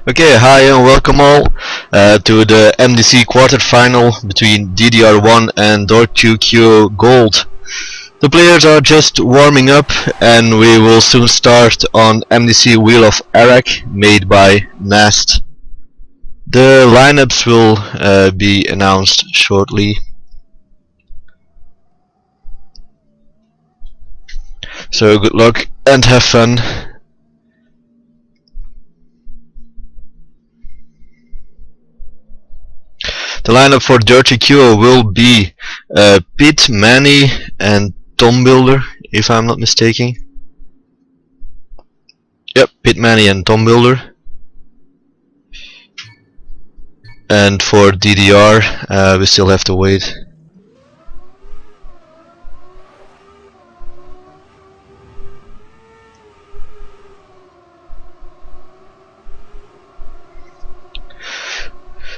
Okay, hi and welcome all to the MDC quarterfinal between DDR1 and Dore2Cuo Gold. The players are just warming up and we will soon start on MDC Wheel of Iraq made by Nast. The lineups will be announced shortly. So good luck and have fun. The lineup for Dore2Cuo will be Pit, Manny and Tom Builder, if I'm not mistaken. Yep, Pit, Manny and Tom Builder. And for DDR, we still have to wait.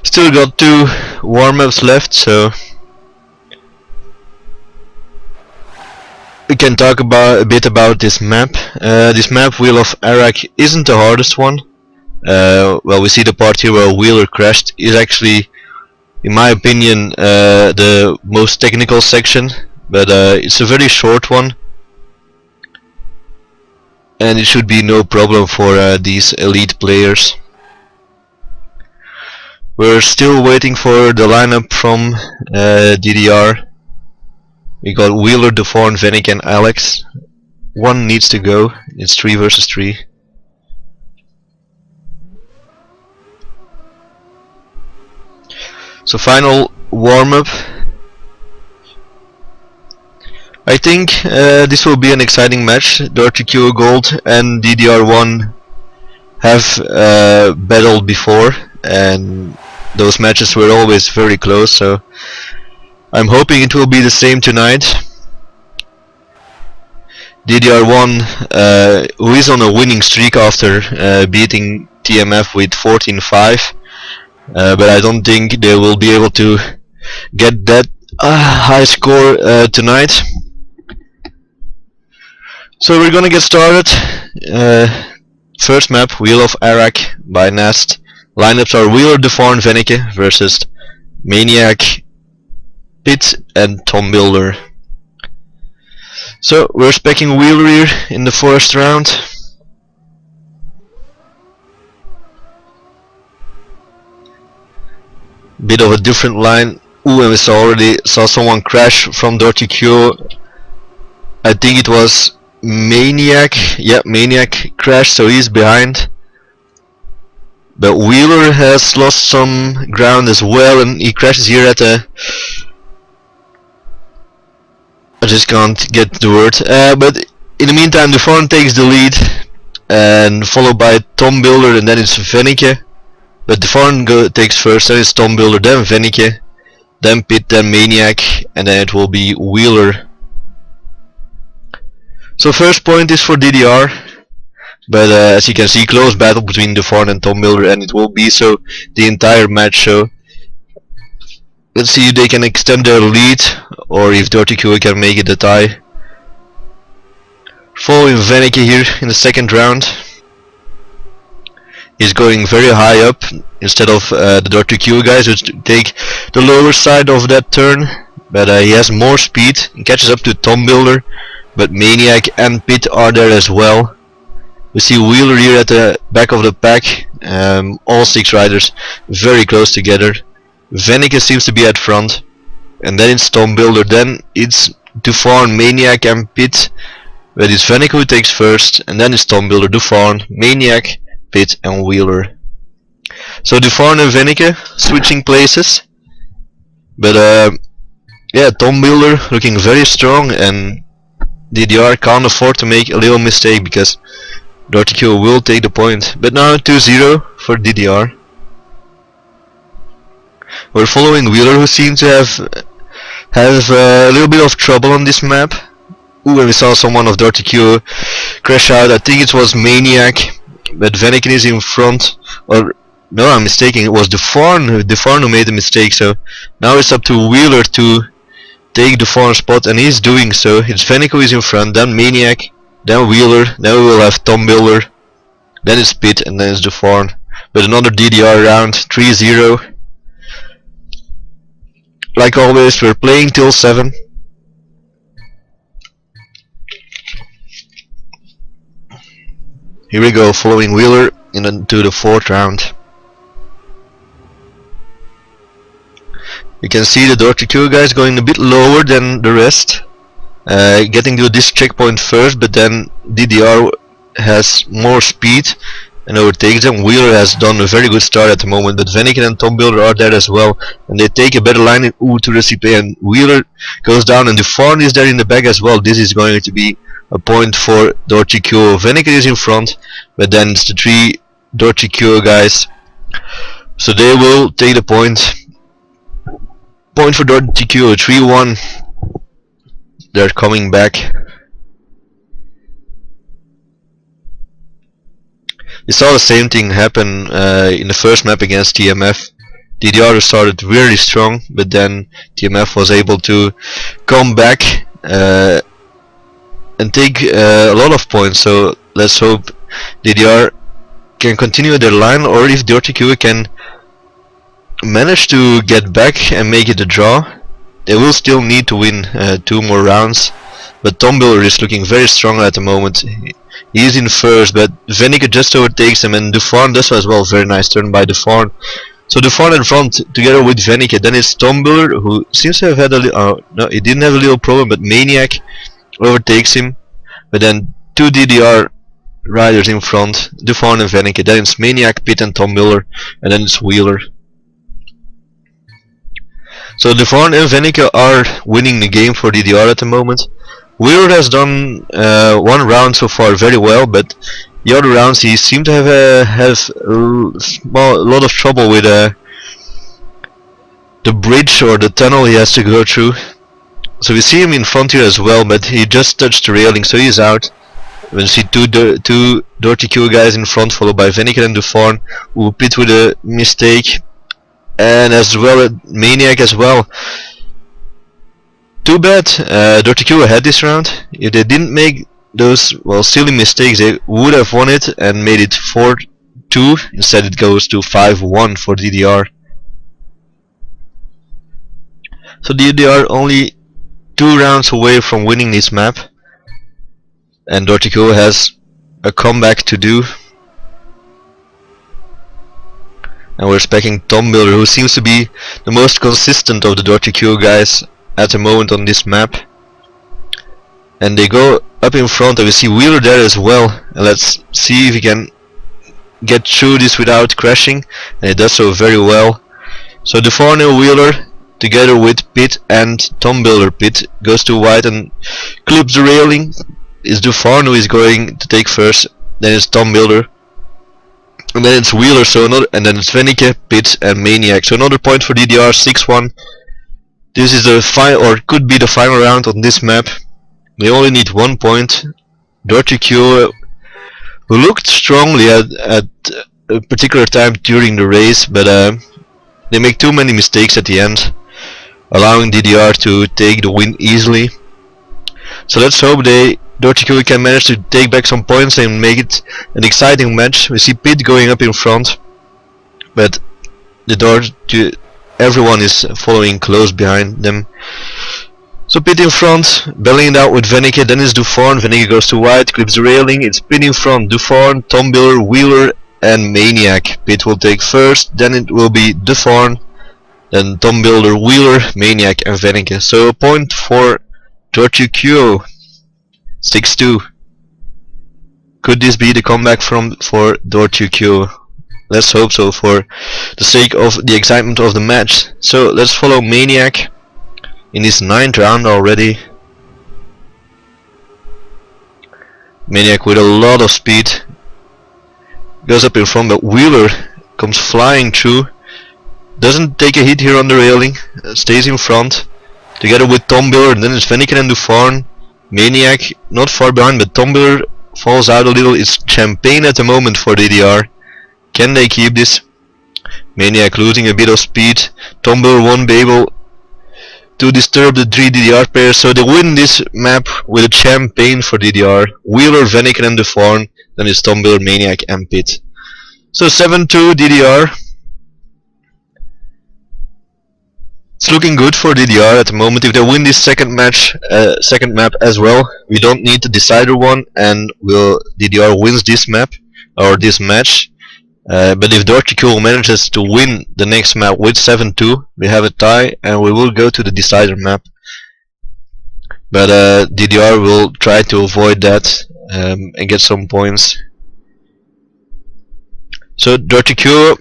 Still got 2 warm-ups left, so we can talk a bit about this map. This map, Wheel of Iraq, isn't the hardest one. Well, we see the part here where Wheeler crashed is actually, in my opinion, the most technical section, but it's a very short one, and it should be no problem for these elite players. We're still waiting for the lineup from DDR. We got Wheeler, jourd2, Venik and Alex. One needs to go. It's 3 versus 3. So final warm-up. I think this will be an exciting match. Dore2Cuo Gold and DDR1 have battled before, and those matches were always very close, so I'm hoping it will be the same tonight. DDR1 who is on a winning streak after beating TMF with 14-5, but I don't think they will be able to get that high score tonight. So we're gonna get started. First map, Wheel of Iraq by Nast. Lineups are Wheeler, jourd2, Venik versus Maniac, Pit and Tom Builder. So we're specking Wheeler here in the first round. Bit of a different line. Ooh, and we already saw someone crash from Dore2Cuo. I think it was Maniac. Yeah, Maniac crashed, so he's behind. But Wheeler has lost some ground as well, and he crashes here at a... I just can't get the word. But in the meantime, jourd2 takes the lead, and followed by Tom Builder, and then it's Venik. But jourd2 takes first, then it's Tom Builder, then Venik, then Pit, then Maniac, and then it will be Wheeler. So first point is for DDR. But as you can see, close battle between jourd2 and Tom Builder, and it will be so the entire match. So let's see if they can extend their lead, or if Dore2Cuo can make it a tie. Following Venik here in the second round. He's going very high up instead of the Dore2Cuo guys, which take the lower side of that turn. But he has more speed. He catches up to Tom Builder, but Maniac and Pit are there as well. We see Wheeler here at the back of the pack, all 6 riders very close together. Venik seems to be at front, and then it's Tom Builder, then it's jourd2, Maniac and Pit, but it's Venik who takes first, and then it's Tom Builder, jourd2, Maniac, Pit and Wheeler. So jourd2 and Venik switching places, but yeah, Tom Builder looking very strong, and DDR can't afford to make a little mistake because Dore2Cuo will take the point. But now 2-0 for DDR. We're following Wheeler, who seems to have a little bit of trouble on this map. Ooh, and we saw someone of Dore2Cuo crash out. I think it was Maniac, but Venik is in front. Or no, I'm mistaken. It was jourd2 who made the mistake. So now it's up to Wheeler to take jourd2's spot, and he's doing so. It's Venik who is in front, then Maniac, then Wheeler, then we will have Tom Builder, then it's Pit, and then it's jourd2. But another DDR round, 3-0. Like always, we're playing till 7. Here we go, following Wheeler into the 4th round. You can see the Dore2Cuo guys going a bit lower than the rest, getting to this checkpoint first, but then DDR has more speed and overtakes them. Wheeler has done a very good start at the moment, but Venneke and Tom Builder are there as well, and they take a better line in to Recipe, and Wheeler goes down, and ԴØ2 is there in the back as well. This is going to be a point for Dore2Cuo. Venneke is in front, but then it's the 3 Dore2Cuo guys, so they will take the point. Point for Dore2Cuo, 3-1. They're coming back. We saw the same thing happen in the first map against TMF. DDR started really strong, but then TMF was able to come back and take a lot of points. So let's hope DDR can continue their line, or if Dore2Cuo can manage to get back and make it a draw. They will still need to win 2 more rounds, but Tom Builder is looking very strong at the moment. He is in first, but Venneke just overtakes him, and ΔØ2 does as well. Very nice turn by ΔØ2. So ΔØ2 in front together with Venneke. Then it's Tom Builder, who seems to have had a no, he didn't have a little problem, but Maniac overtakes him. But then 2 DDR riders in front, ΔØ2 and Venneke. Then it's Maniac, Pit and Tom Builder, and then it's Wheeler. So ΔØ2 and Venneke are winning the game for DDR at the moment. Wheeler has done 1 round so far very well, but the other rounds he seemed to have a lot of trouble with the bridge or the tunnel he has to go through. So we see him in front here as well, but he just touched the railing, so he's out. We see 2 Dore2Cuo guys in front, followed by Venneke and ΔØ2, who pit with a mistake. And as well Maniac as well. Too bad Dore2Cuo had this round. If they didn't make those silly mistakes, they would have won it and made it 4-2. Instead it goes to 5-1 for DDR. So DDR only 2 rounds away from winning this map, and Dore2Cuo has a comeback to do. And we're expecting Tom Builder, who seems to be the most consistent of the Dore2Cuo guys at the moment on this map. And they go up in front, and we see Wheeler there as well. And let's see if he can get through this without crashing, and he does so very well. So ΔØ2 and Wheeler together with Pit and Tom Builder. Pit goes to white and clips the railing. It's ΔØ2 who is going to take first, then it's Tom Builder. And then it's Wheeler, so and then it's Venneke, Pit and Maniac. So another point for DDR, 6-1. This is the final, or could be the final round on this map. They only need 1 point. Dore2Cuo, who looked strongly at a particular time during the race, but they make too many mistakes at the end, allowing DDR to take the win easily. So let's hope Dore2Cuo can manage to take back some points and make it an exciting match. We see Pit going up in front, but everyone is following close behind them. So Pit in front, battling it out with Venneke, then it's ΔØ2. Venneke goes to white, clips the railing, it's Pit in front, ΔØ2, Tom Builder, Wheeler and Maniac. Pit will take first, then it will be ΔØ2, then Tom Builder, Wheeler, Maniac and Venneke. So a point for Dore2Cuo. 6-2. Could this be the comeback for Dore2Cuo? Let's hope so, for the sake of the excitement of the match. So let's follow Maniac in his 9th round already. Maniac with a lot of speed goes up in front, but Wheeler comes flying through. Doesn't take a hit here on the railing, stays in front together with Tom Builder. Then it's Venneke and ΔØ2. Maniac not far behind, but Tom Builder falls out a little. It's champagne at the moment for DDR. Can they keep this? Maniac losing a bit of speed. Tom Builder won't be able to disturb the 3 DDR pairs, so they win this map with a champagne for DDR. Wheeler, Venneke and ΔØ2. Then it's Tom Builder, Maniac and Pit. So 7-2 DDR. It's looking good for DDR at the moment. If they win this second match, second map as well, we don't need the decider one, and DDR wins this map or this match. But if Dore2Cuo manages to win the next map with 7-2, we have a tie, and we will go to the decider map. But DDR will try to avoid that and get some points. So Dore2Cuo,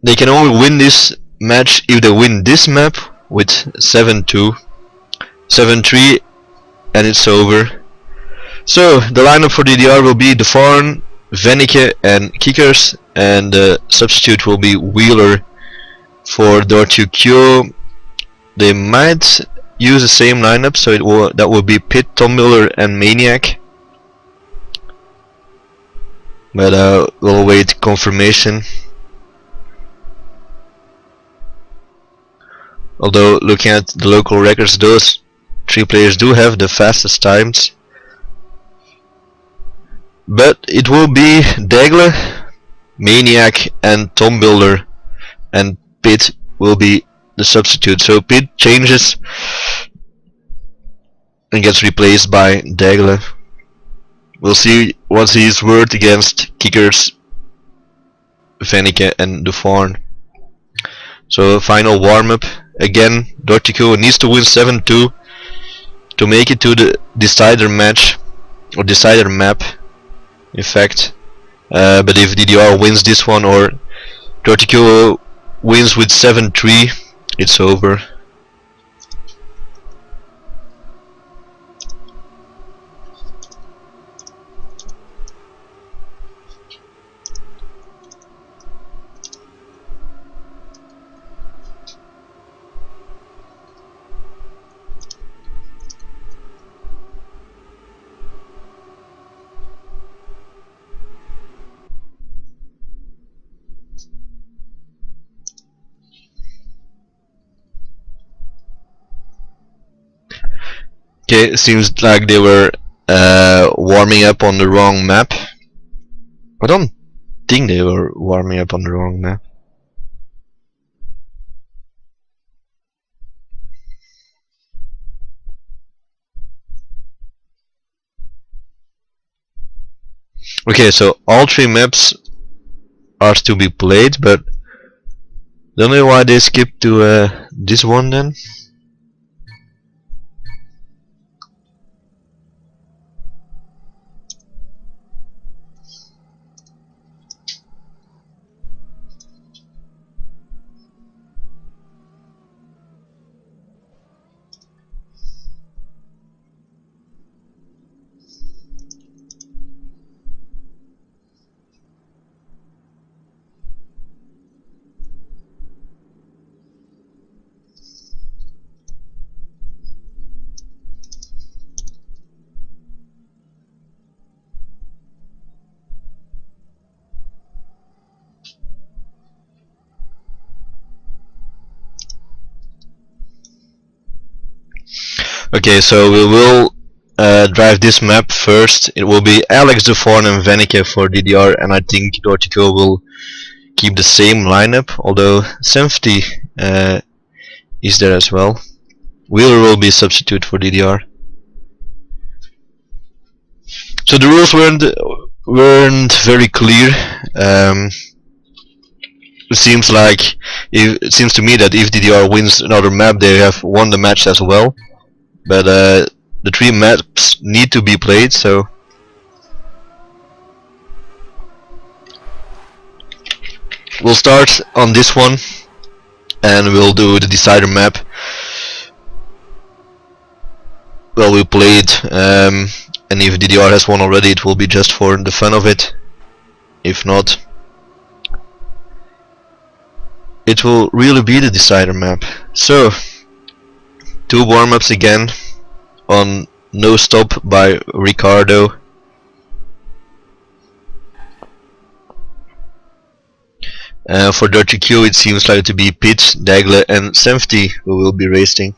they can only win this match if they win this map with 7-2, 7-3, and it's over. So the lineup for DDR will be ďŌ̓2, Venneke and Kickers, and the substitute will be Wheeler. For Dore2Cuo, they might use the same lineup, so that will be Pit, Tombiller and Maniac. But we'll await confirmation. Although looking at the local records, those three players do have the fastest times. But it will be ďŌ̓2, Maniac and Tombiller, and Pit will be the substitute. So Pit changes and gets replaced by ďŌ̓2. We'll see what's his word against Kickers, Venneke and ďŌ̓2. So final warm-up. Again, Dore2Cuo needs to win 7-2 to make it to the decider match, or decider map, in fact. But if DDR wins this one, or Dore2Cuo wins with 7-3, it's over. Okay, seems like they were warming up on the wrong map. I don't think they were warming up on the wrong map. Okay, so all three maps are to be played, but don't know why they skipped to this one then. Okay, so we will drive this map first. It will be Alex, ďŌ̓2 and Venneke for DDR, and I think Dore2Cuo will keep the same lineup, although Senfti is there as well. Wheeler will be a substitute for DDR. So the rules weren't very clear. It seems to me that if DDR wins another map, they have won the match as well. But the three maps need to be played, so we'll start on this one and we'll do the decider map. Well, we played, and if DDR has won already, it will be just for the fun of it. If not, it will really be the decider map. So, two warm-ups again on No Stop by Ricardo. For Dore2Cuo, it seems like to be Pit, ďŌ̓2 and Senfti who will be racing.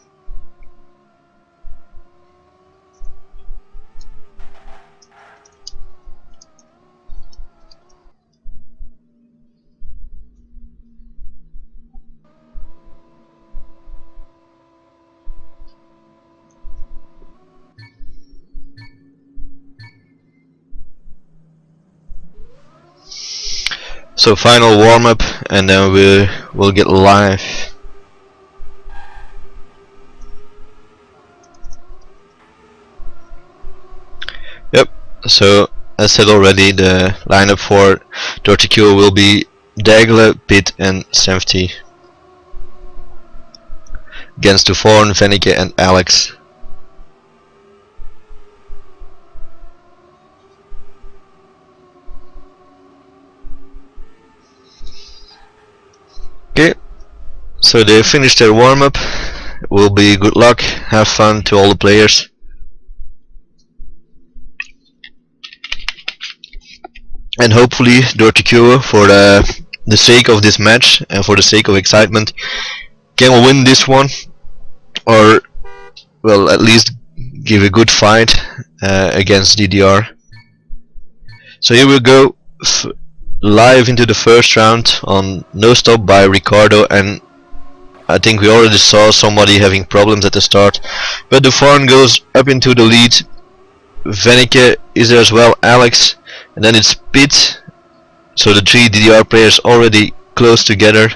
So final warm up, and then we'll get live. Yep. So as said already, the lineup for Dore2Cuo will be Dagle, Pit, and Safety against ďů2, Venneke, and Alex. Okay, so they finished their warm-up. Will be good luck, have fun to all the players. And hopefully Dore2Cuo, for the sake of this match and for the sake of excitement, can win this one, or well, at least give a good fight against DDR. So here we go, live into the first round on No Stop by Ricardo, and I think we already saw somebody having problems at the start, but ďů2 goes up into the lead. Venneke is there as well, Alex, and then it's Pit. So the three DDR players already close together,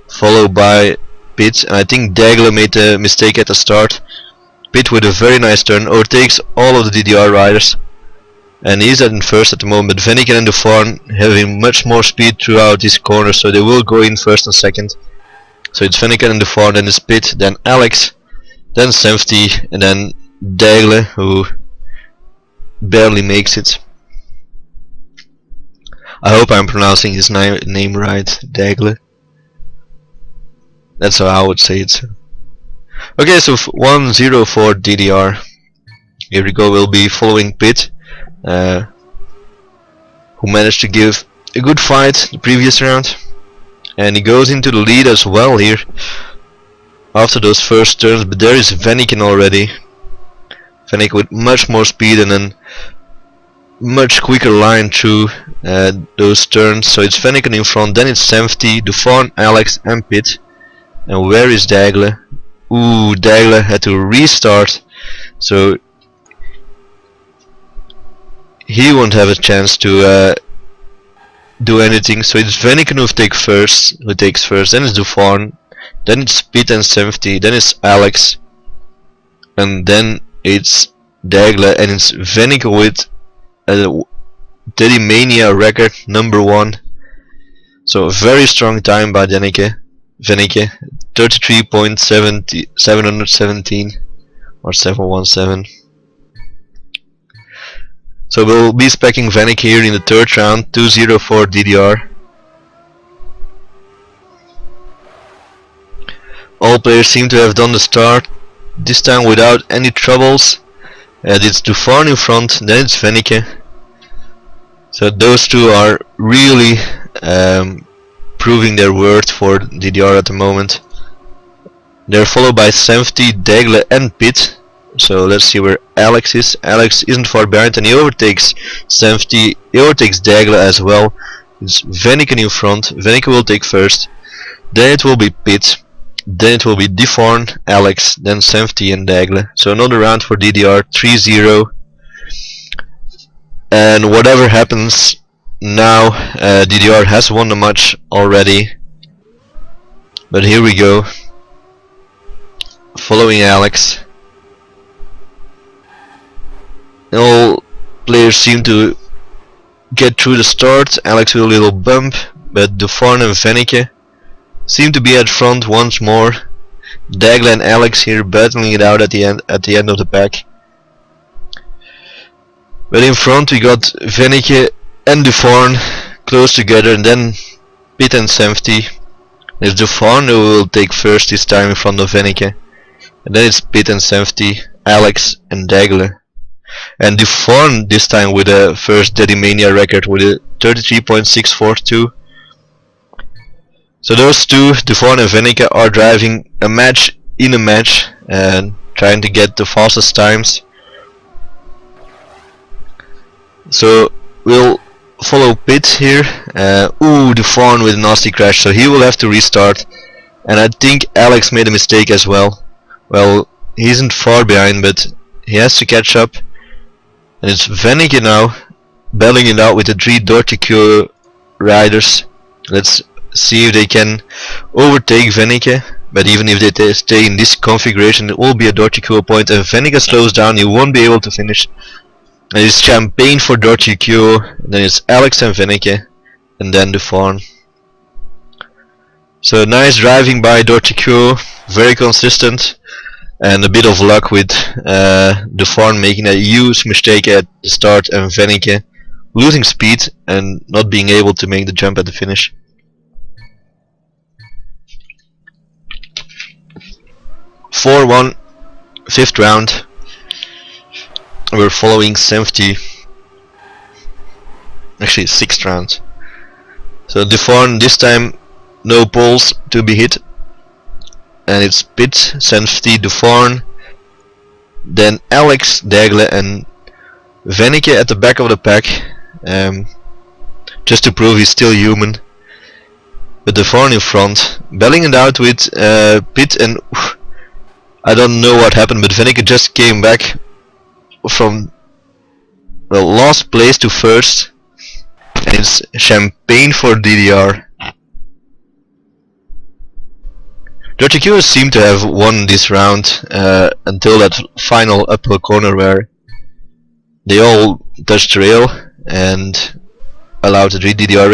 followed by Pit, and I think Dagle made a mistake at the start. Pit with a very nice turn, overtakes all of the DDR riders, and he's in first at the moment. Venneke and ďů2 having much more speed throughout this corner, so they will go in first and second. So it's Venneke and ďů2, then it's Pit, then Alex, then Safety, and then Dagle, who barely makes it. I hope I'm pronouncing his name right, Dagle. That's how I would say it. Okay, so 1-0 for DDR. Here we go, we'll be following Pit, who managed to give a good fight the previous round. And he goes into the lead as well here after those first turns, but there is Venneke already. Venneke with much more speed and then much quicker line through those turns. So it's Venneke in front, then it's Safety, ďů2, Alex, and Pit. And where is Dagle? Ooh, Dagle had to restart, so he won't have a chance to do anything. So it's Venneke who takes first, then it's ďů2, then it's Pit and Safety, then it's Alex, and then it's Dagle, and it's Venneke with a Teddy Mania record #1. So a very strong time by Venneke, 33.717 or 717. So we'll be specking Venneke here in the third round, 2-0 for DDR. All players seem to have done the start, this time without any troubles. It's ďů2 in front, then it's Venneke. So those two are really proving their worth for DDR at the moment. They're followed by Safety, Dagle, and Pit. So let's see where Alex is. Alex isn't far behind, and he overtakes Safety, he overtakes Dagle as well. It's Venneke in front, Venneke will take first, then it will be Pit, then it will be ďů2, Alex, then Safety and Dagle. So another round for DDR, 3-0. And whatever happens now, DDR has won the match already. But here we go, following Alex. All players seem to get through the start. Alex with a little bump, but ďů2 and Venneke seem to be at front once more. Dagle and Alex here battling it out at the end of the pack. But in front we got Venneke and ďů2 close together, and then Pit and Safety. There's ďů2 who will take first this time in front of Venneke, and then it's Pit and Safety, Alex and Dagle. And ďů2 this time with a first Teddy Mania record with a 33.642. So those two, ďů2 and Venneke, are driving a match in a match and trying to get the fastest times. So we'll follow Pit here. Ooh, ďů2 with a nasty crash, so he will have to restart. And I think Alex made a mistake as well. Well, he isn't far behind, but he has to catch up. And it's Venneke now battling it out with the three Dore2Cuo riders. Let's see if they can overtake Venneke. But even if they stay in this configuration, it will be a Dore2Cuo point, and Venneke slows down, he won't be able to finish. And it's Champagne for Dore2Cuo, then it's Alex and Venneke, and then jourd²1. So nice driving by Dore2Cuo, very consistent, and a bit of luck with jourd² making a huge mistake at the start and Venneke losing speed and not being able to make the jump at the finish. (4-1), 5th round. We're following 70. Actually, 6th round. So jourd² this time no poles to be hit, and it's Pit, 70, jourd², then Alex, Dagle, and Venneke at the back of the pack, just to prove he's still human. But jourd² in front, battling it out with Pit, and I don't know what happened, but Venneke just came back from the last place to first, and it's Champagne for DDR. Dore2Cuo seemed to have won this round until that final uphill corner where they all touched rail and allowed the 3 DDR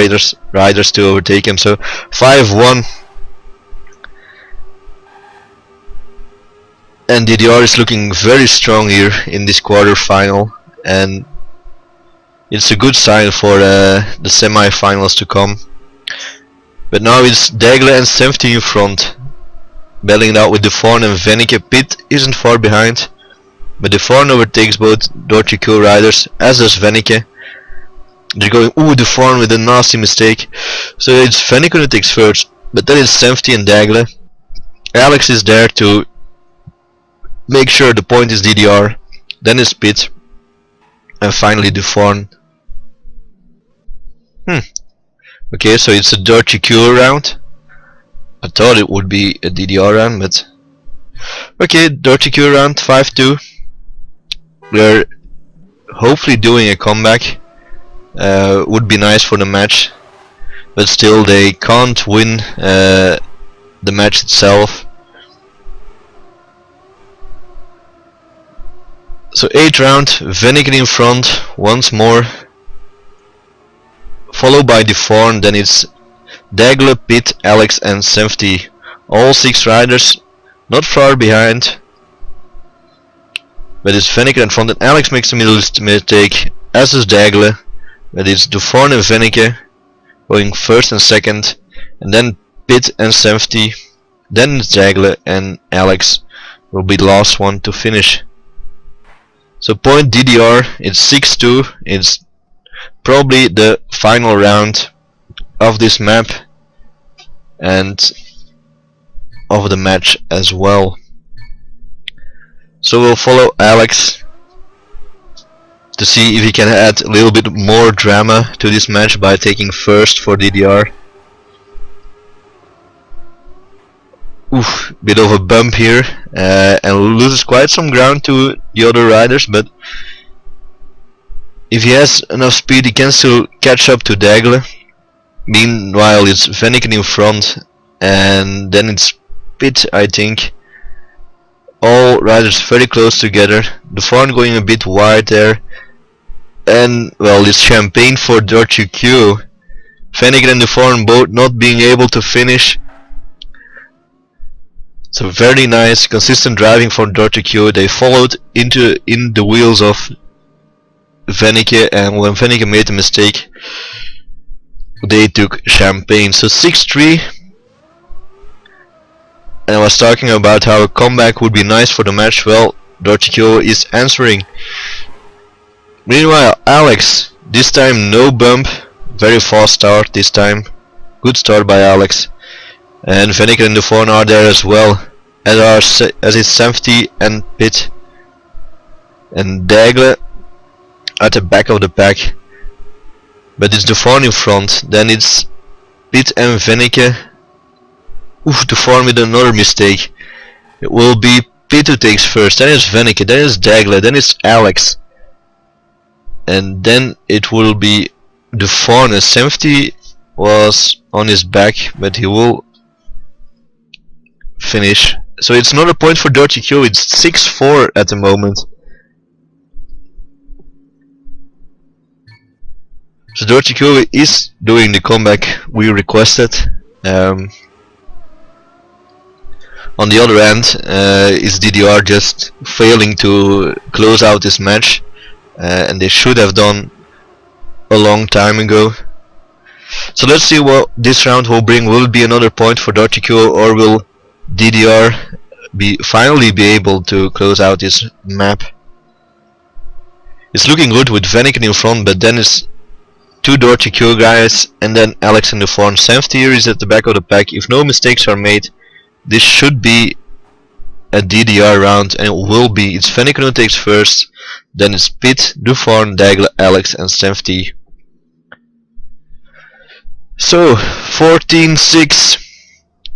riders to overtake him. So 5-1, and DDR is looking very strong here in this quarterfinal, and it's a good sign for the semi-finals to come. But now it's Dagle and 70 in front, battling it out with jourd² and Venneke. Pit isn't far behind, but jourd² overtakes both Dore2Cuo riders, as does Venneke. They're going, ooh, jourd² with a nasty mistake. So it's Venneke who takes first, but then it's 70 and Dagle. Alex is there to make sure the point is DDR, then it's Pit, and finally jourd². Okay, so it's a Dore2Cuo round. I thought it would be a DDR round, but okay, Dore2Cuo round, 5-2. They're hopefully doing a comeback. Would be nice for the match, but still they can't win the match itself. So 8th round, Venneke in front once more, followed by jourd², then it's Dagle, Pit, Alex and 70. All 6 riders not far behind, but it's Venneke in front, and Alex makes a mistake, as does Dagle. But it's jourd² and Venneke going first and second, and then Pit and 70, then it's Dagle, and Alex will be the last one to finish. So point DDR, it's 6-2, it's probably the final round of this map and of the match as well. So we'll follow Alex to see if he can add a little bit more drama to this match by taking first for DDR. Oof, bit of a bump here, and loses quite some ground to the other riders, but if he has enough speed he can still catch up to Dagle. Meanwhile it's Venneke in front, and then it's Pit, I think. All riders very close together, jourd² going a bit wide there, and well, it's Champagne for Dore2Cuo. Venneke and jourd² both not being able to finish. So very nice, consistent driving for Dore2Cuo. They followed in the wheels of Venneke, and when Venneke made a mistake, they took Champagne. So 6-3. And I was talking about how a comeback would be nice for the match. Well, Dore2Cuo is answering. Meanwhile, Alex, this time no bump, very fast start this time. Good start by Alex. And Venneke and jourd² are there as well, as is 70 and Pit. And Dagle at the back of the pack. But it's jourd² in front, then it's Pit and Venneke. Oof, jourd² with another mistake. It will be Pit who takes first, then it's Venneke, then it's Dagle, then it's Alex. And then it will be jourd² and 70 was on his back, but he will finish. So it's not a point for Dore2Cuo, it's 6-4 at the moment. So Dore2Cuo is doing the comeback we requested. On the other end, is DDR just failing to close out this match, and they should have done a long time ago. So let's see what this round will bring. Will it be another point for Dore2Cuo, or will DDR finally be able to close out this map? It's looking good with Veniken in front, but then it's two Dore2Cuo guys and then Alex in the front. Samftier is at the back of the pack. If no mistakes are made, this should be a DDR round, and it will be. It's Veniken who takes first, then it's Pit, Dufarn, Dagle, Alex and Samftier. So 14-6.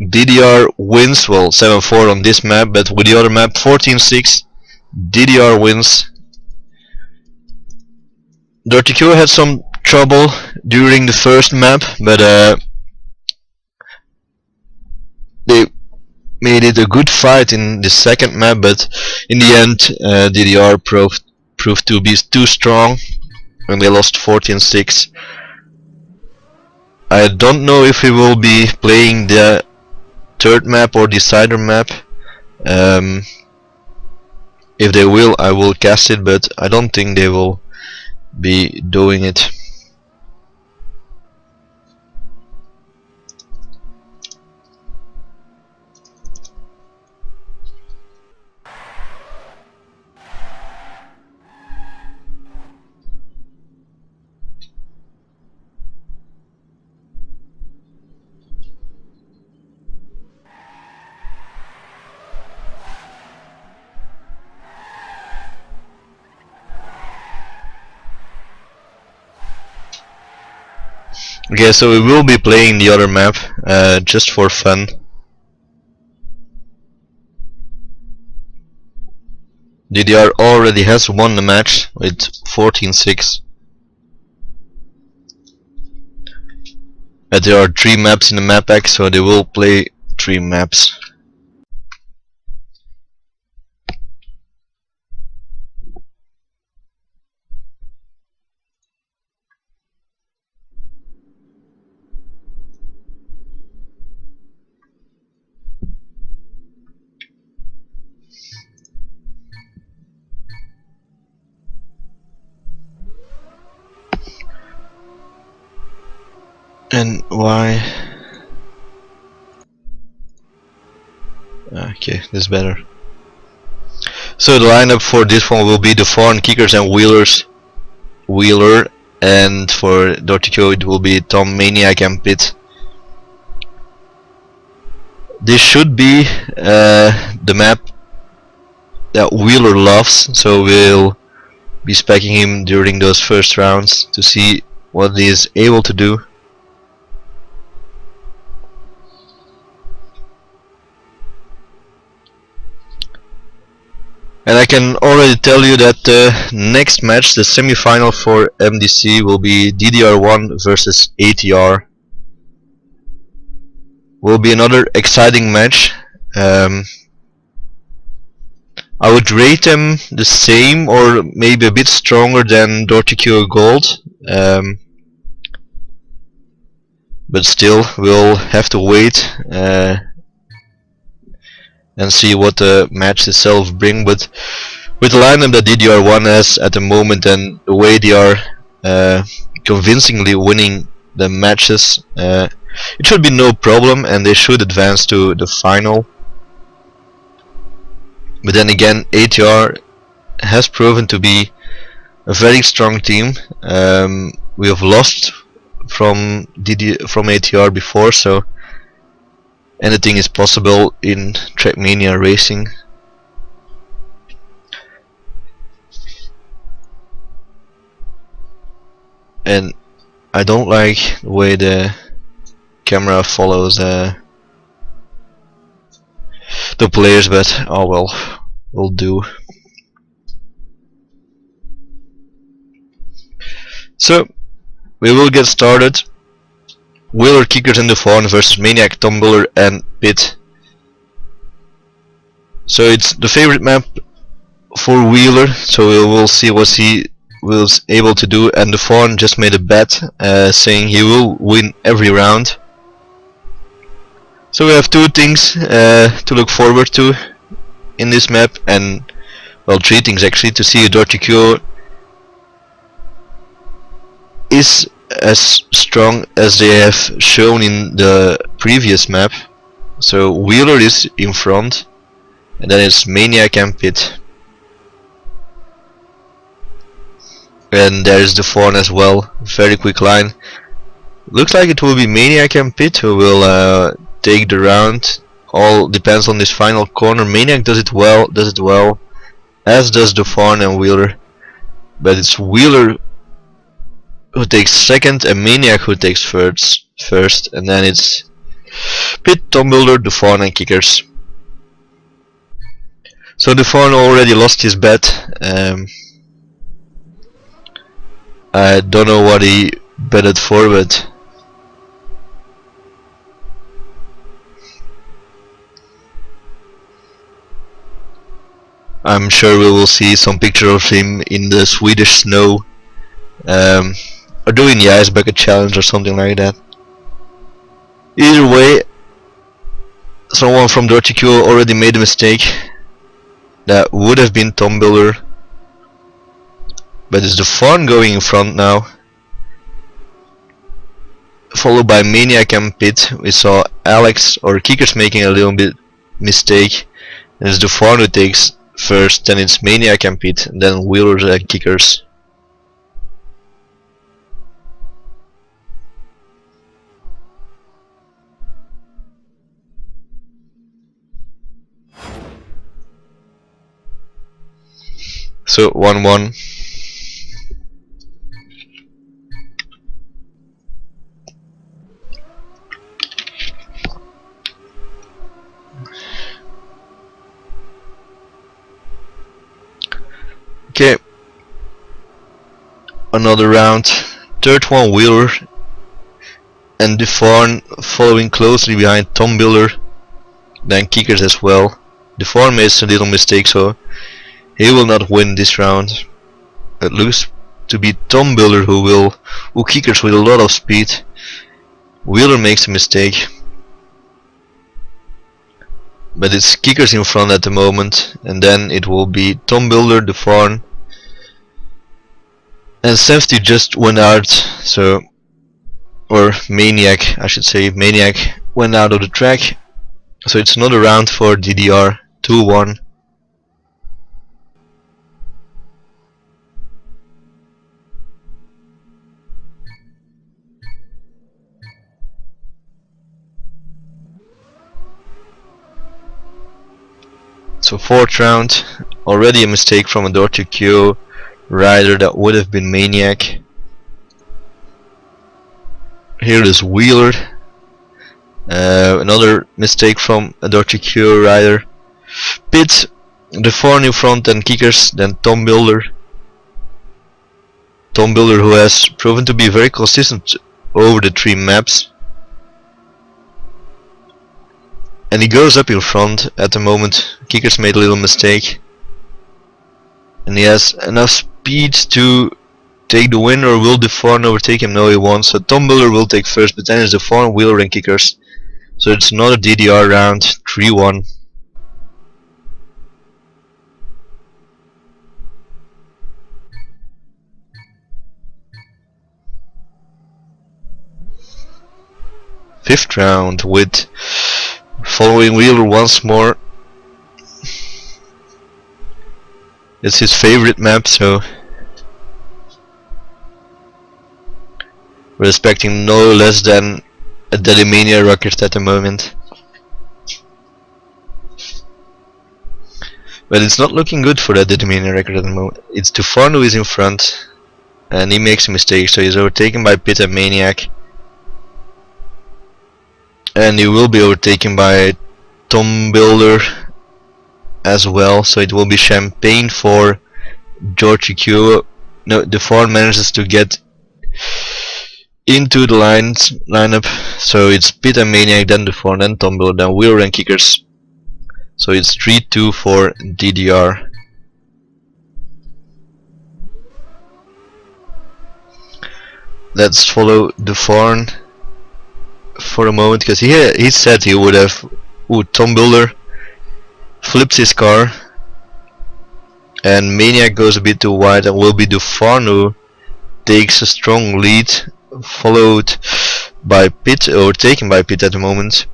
DDR wins, well 7-4 on this map, but with the other map 14-6, DDR wins. Dore2Cuo had some trouble during the first map, but they made it a good fight in the second map, but in the end DDR proved to be too strong and they lost 14-6. I don't know if we will be playing the third map or decider map. If they will, I will cast it, but I don't think they will be doing it. Okay, so we will be playing the other map, just for fun. DDR already has won the match with 14-6. There are 3 maps in the map pack, so they will play 3 maps. And why? Okay, this is better. So the lineup for this one will be the Dufarn, Kickers and Wheeler, and for Dore2Cuo it will be Tom, Maniac and Pit. This should be the map that Wheeler loves, so we'll be specking him during those first rounds to see what he is able to do. And I can already tell you that the next match, the semi-final for MDC, will be DDR1 versus ATR. Will be another exciting match. I would rate them the same or maybe a bit stronger than Dore2Cuo Gold. But still, we'll have to wait and see what the match itself brings. But with the lineup that DDR1 has at the moment and the way they are convincingly winning the matches, it should be no problem and they should advance to the final. But then again, ATR has proven to be a very strong team. We have lost from ATR before, so anything is possible in Trackmania racing. And I don't like the way the camera follows the players, but oh well, will do. So we will get started. Wheeler, Kickers and jourd2 versus Maniac, Tumbler and Pit. So it's the favorite map for Wheeler, so we will see what he was able to do, and jourd2 just made a bet saying he will win every round. So we have two things to look forward to in this map, and well, three things actually, to see if Dore2Cuo is as strong as they have shown in the previous map. So Wheeler is in front, and then it's Maniac and Pit. And there's jourd2 as well, very quick line. Looks like it will be Maniac and Pit who will take the round. All depends on this final corner. Maniac does it well, as does jourd2 and Wheeler. But it's Wheeler who takes second and Maniac who takes first, and then it's Pit, Tumbler, jourd2 and Kickers. So jourd2 already lost his bet. I don't know what he betted for, but I'm sure we will see some picture of him in the Swedish snow, or doing the ice bucket challenge or something like that. Either way, someone from Dore2Cuo already made a mistake. That would have been Tumbler, but it's jourd2 going in front now, followed by Maniac and Pit. We saw Alex or Kickers making a little bit mistake, and it's jourd2 who takes first, then it's Maniac and Pit, and then Wheeler and Kickers. So 1-1. Okay, another round. Third one, Wheeler and jourd2 following closely behind Tumbler, then Kickers as well. jourd2 makes a little mistake, so he will not win this round. It looks to be Tumbler who Kickers with a lot of speed. Wheeler makes a mistake, but it's Kickers in front at the moment, and then it will be Tumbler, jourd2, and Safety just went out, so, or Maniac, I should say. Maniac went out of the track, so it's another round for DDR, 2-1. So fourth round, already a mistake from a Dore2Cuo rider. That would have been Maniac. Here is Wheeler. Another mistake from a Dore2Cuo rider. Pit, jourd2 in front, and Kickers, then Tumbler. Tumbler who has proven to be very consistent over the three maps. And he goes up in front at the moment. Kickers made a little mistake, and he has enough speed to take the win, or will jourd2 overtake him? No, he won't. So Tumbler will take first, but then it's jourd2, Wheeler and Kickers. So it's another DDR round, 3-1. Fifth round with following Wheeler once more. It's his favorite map, so we're expecting no less than a Deadymania record at the moment. But it's not looking good for that Deadymania record at the moment. It's jourd2 who is in front, and he makes a mistake, so he's overtaken by Pit and Maniac. And he will be overtaken by Tumbler as well, so it will be champagne for Dore2Cuo. No, jourd2 manages to get into the lineup. So it's Pit and Maniac, then Dore, then Tumbler, then Wheeler and Kickers. So it's 3-2 for DDR. Let's follow Dore for a moment, because he said he would have. Tumbler flips his car, and Maniac goes a bit too wide, and will be Dore who takes a strong lead, followed by Pit, or taken by Pit at the moment,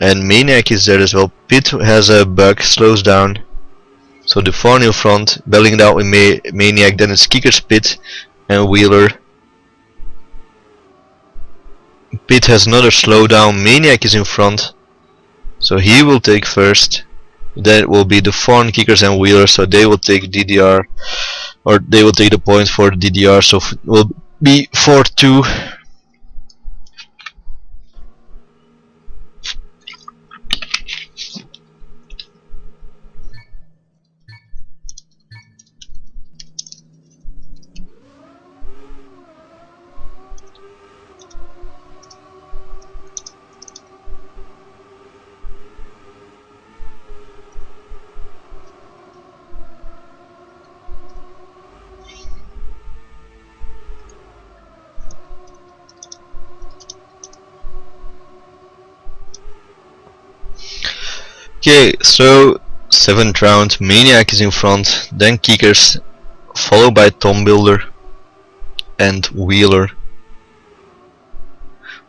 and Maniac is there as well. Pit has a bug, slows down, so Dore in front, battling it out with Maniac, then it's Kickers, Pit and Wheeler. Pit has another slowdown, Maniac is in front, so he will take first. Then it will be Dore, Kickers and Wheeler, so they will take DDR, or they will take the point for DDR, so it will be 4-2. Okay, so 7th round, Maniac is in front, then Kickers, followed by Tumbler and Wheeler.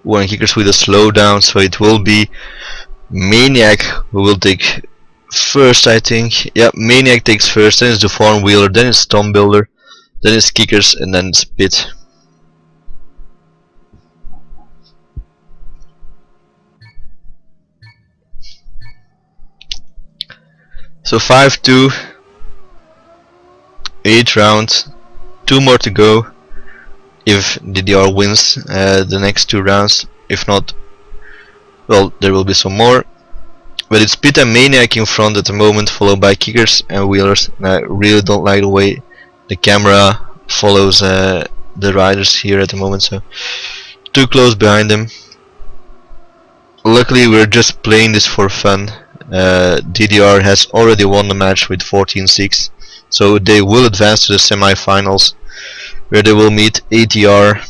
And Kickers with a slowdown, so it will be Maniac who will take first, I think. Yeah, Maniac takes first, then it's Dore and Wheeler, then it's Tumbler, then it's Kickers, and then it's Pit. So 5-2, 8th round, 2 more to go if DDR wins the next 2 rounds. If not, well, there will be some more. But it's Pit and Maniac in front at the moment, followed by Kickers and Wheelers. And I really don't like the way the camera follows the riders here at the moment, so too close behind them. Luckily we're just playing this for fun. DDR has already won the match with 14-6, so they will advance to the semi-finals, where they will meet ATR.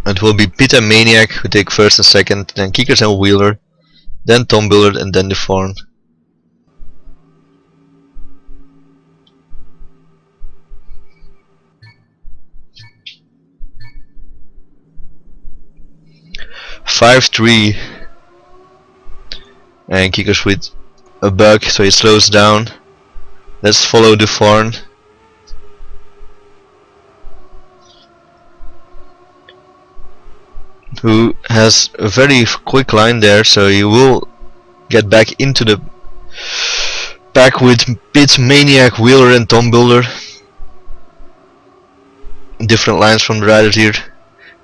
It will be Pit and Maniac who take first and second, then Kickers and Wheeler, then Tumbler and then Dore. (5-3) and Kickers with a bug, so he slows down. Let's follow Dore, who has a very quick line there, so he will get back into the pack with Pit, Maniac, Wheeler and Tumbler. Different lines from the riders here.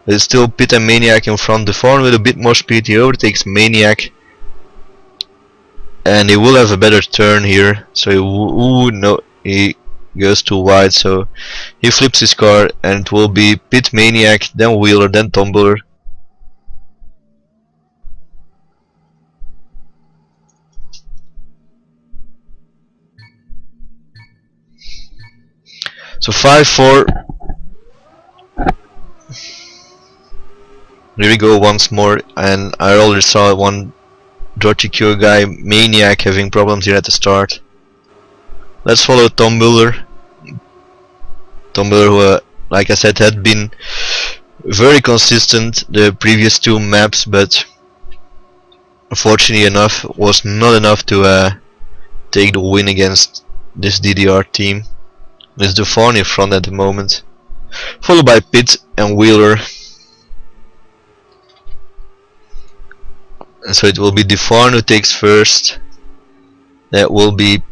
But it's still Pit and Maniac in front. Dore with a bit more speed, he overtakes Maniac, and he will have a better turn here, so he goes too wide, so he flips his car, and it will be Pit, Maniac, then Wheeler, then Tumbler. So 5-4. Here we go once more, and I already saw one Dore2Cuo guy, Maniac, having problems here at the start. Let's follow Tumbler. Tumbler, who, like I said, had been very consistent the previous 2 maps, but unfortunately enough was not enough to take the win against this DDR team. There's Dore in front at the moment, followed by Pit and Wheeler. And so it will be Dore who takes first. That will be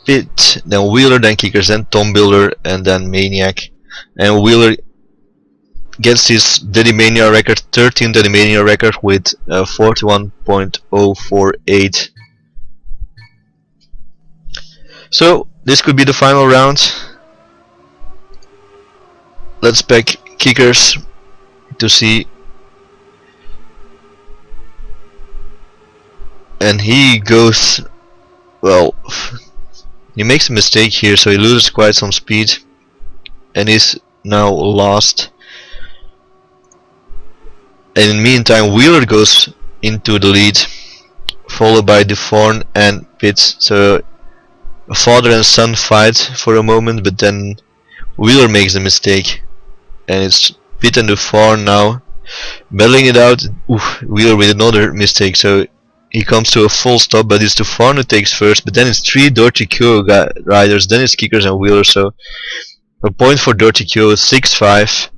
Pit, then Wheeler, then Kickers, then Tumbler, and then Maniac. And Wheeler gets his Dedimania record, 13th Dedimania record with 41.048. So this could be the final round. Let's back kickers to see, and he goes, well, he makes a mistake here, so he loses quite some speed and is now lost. And in the meantime, Wheeler goes into the lead, followed by ĎØ2 and Pitt. So a father and son fight for a moment, but then Wheeler makes a mistake, and it's Pitt and ĎØ2 now battling it out. Wheeler with another mistake, so he comes to a full stop, but it's ĎØ2 who takes first, but then it's 3 Dore2Cuo riders, then it's kickers and Wheeler, so a point for Dore2Cuo, 6-5.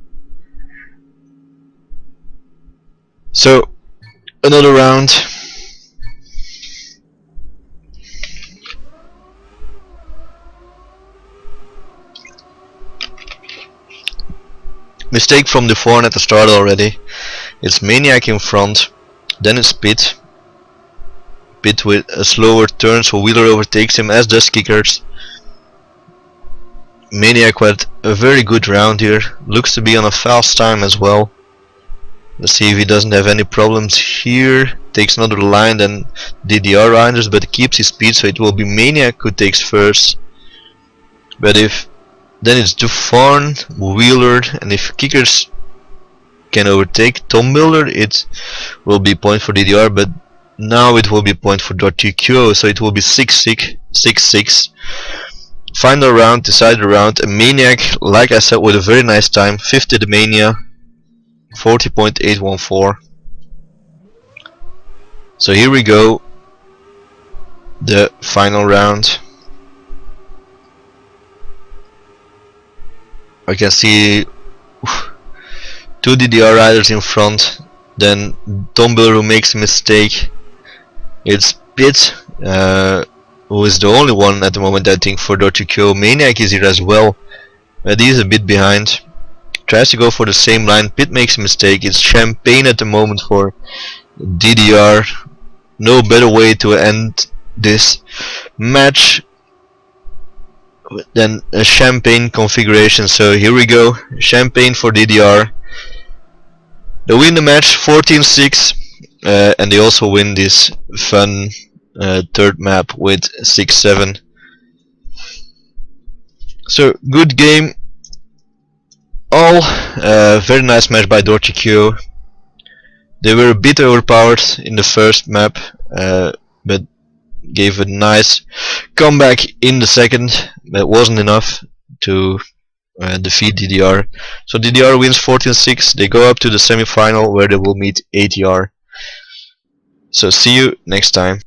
So another round. Mistake from ĎØ2 at the start already. It's Maniac in front, then it's Pitt. Pitt with a slower turn, so Wheeler overtakes him, as does kickers. Maniac with a very good round here, looks to be on a fast time as well. Let's see if he doesn't have any problems here. Takes another line than DDR riders, but keeps his speed, so it will be Maniac who takes first. But if then it's ĎØ2, Wheeler, and if kickers can overtake tómbuilder, it will be point for DDR, but now it will be point for Dore2Cuo, so it will be 6-6. Final round, decided round, a Maniac, like I said, with a very nice time, 50th Mania, 40.814. So here we go, the final round. I can see 2 DDR riders in front, then tómbuilder who makes a mistake. It's Pitt, who is the only one at the moment, I think, for Dore2Cuo. Maniac is here as well, but he's a bit behind. Tries to go for the same line. Pitt makes a mistake. It's Champagne at the moment for DDR. No better way to end this match than a Champagne configuration. So here we go, Champagne for DDR. They win the match 14-6, and they also win this fun third map with 6-7. So good game all. Very nice match by Dore2Cuo. They were a bit overpowered in the first map, but gave a nice comeback in the second. That wasn't enough to defeat DDR. So DDR wins 14-6. They go up to the semi-final where they will meet ATR. So see you next time.